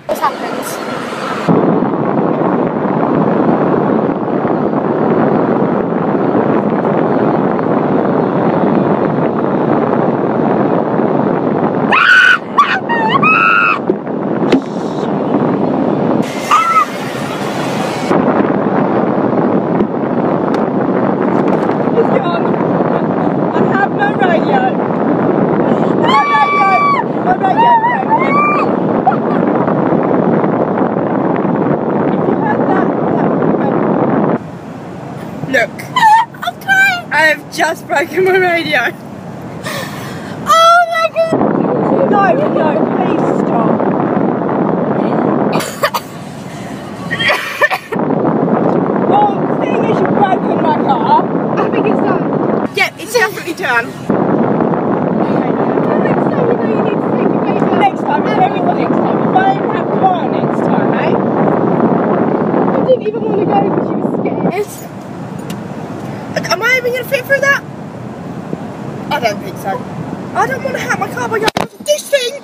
What's happened? Look, I'm crying. I have just broken my radio. Oh my god! No, please stop. Oh, the thing is, you've broken my car. I think it's done. Yeah, it's definitely done. Next time you know you need to take a baby. Next time, everyone next time. If I don't have car next time, eh? I didn't even want to go because she was scared. Am I even going to fit through that? I don't think so. I don't want to have my car by going, this thing